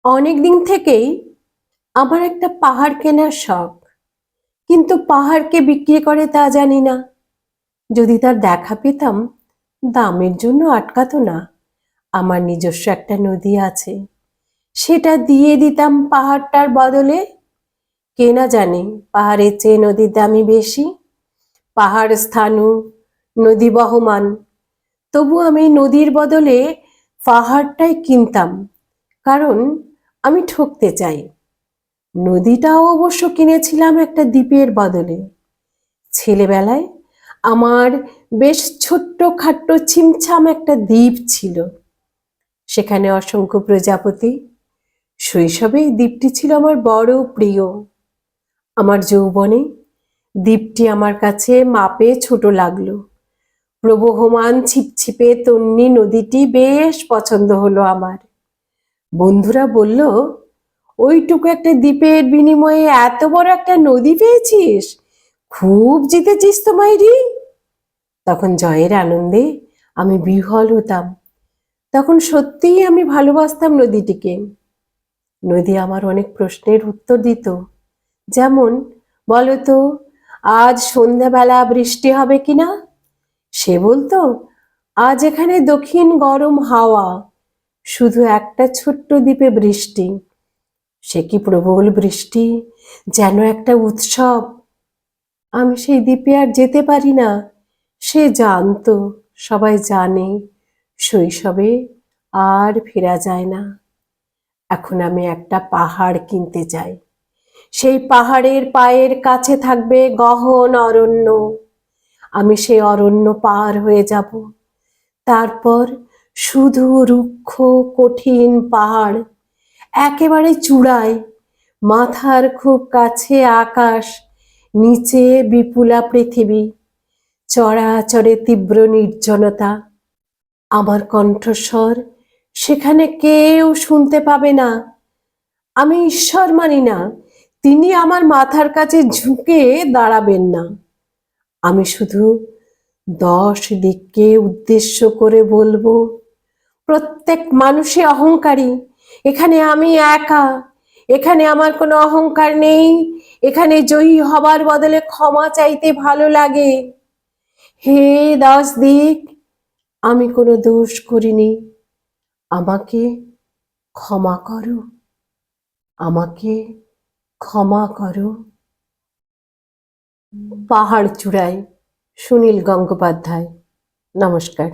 অনেক দিন থেকেই আমার একটা পাহাড় কেনার শখ, কিন্তু পাহাড়কে বিক্রি করে তা জানি না। যদি তার দেখা পেতাম, দামের জন্য আটকাতো না। আমার নিজস্ব একটা নদী আছে, সেটা দিয়ে দিতাম পাহাড়টার বদলে। কে না জানে পাহাড়ের চেয়ে নদীর দামই বেশি। পাহাড় স্থাণু, নদী বহমান, তবু আমি নদীর বদলে পাহাড়টাই কিনতাম, কারণ আমি ঠকতে চাই। নদীটাও অবশ্য কিনেছিলাম একটা দ্বীপের বদলে। ছেলেবেলায় আমার বেশ ছোট্ট খাট্ট ছিমছাম একটা দ্বীপ ছিল, সেখানে অসংখ্য প্রজাপতি। শৈশবে এই দ্বীপটি ছিল আমার বড় প্রিয়। আমার যৌবনে দ্বীপটি আমার কাছে মাপে ছোট লাগলো। প্রবহমান ছিপছিপে তন্বী নদীটি বেশ পছন্দ হলো আমার। বন্ধুরা বলল, ওইটুকু একটা দ্বীপের বিনিময়ে এত বড় একটা নদী পেয়েছিস, খুব জিতেছিস তো মাইরি। তখন জয়ের আনন্দে আমি বিহ্বল হতাম। তখন সত্যিই আমি ভালোবাসতাম নদীটিকে। নদী আমার অনেক প্রশ্নের উত্তর দিত, যেমন, বলতো আজ সন্ধ্যাবেলা বৃষ্টি হবে কিনা। সে বলতো, আজ এখানে দক্ষিণ গরম হাওয়া, শুধু একটা ছোট্ট দ্বীপে বৃষ্টি। সে কি প্রবল বৃষ্টি, যেন একটা উৎসব। আমি সেই দ্বীপে আর যেতে পারি না। সে জানতো, সবাই জানে, শৈশবে আর ফেরা যায় না। এখন আমি একটা পাহাড় কিনতে চাই। সেই পাহাড়ের পায়ের কাছে থাকবে গহন অরণ্য। আমি সেই অরণ্য পার হয়ে যাব। তারপর শুধু রুক্ষ কঠিন পাহাড়, একেবারে চূড়ায়, মাথার খুব কাছে আকাশ, নিচে বিপুলা পৃথিবী, চরাচরে তীব্র নির্জনতা। আমার কণ্ঠস্বর সেখানে কেউ শুনতে পাবে না। আমি ঈশ্বর মানি না, তিনি আমার মাথার কাছে ঝুঁকে দাঁড়াবেন না। আমি শুধু 10 দিককে উদ্দেশ্য করে বলবো, প্রত্যেক মানুষই অহংকারী, এখানে আমি একা। এখানে আমার কোনো অহংকার নেই। এখানে জয়ী হবার বদলে ক্ষমা চাইতে ভালো লাগে। হে 10 দিক, আমি কোনো দোষ করিনি, আমাকে ক্ষমা করো, আমাকে ক্ষমা করো। পাহাড় চূড়ায়, সুনীল গঙ্গোপাধ্যায়। নমস্কার।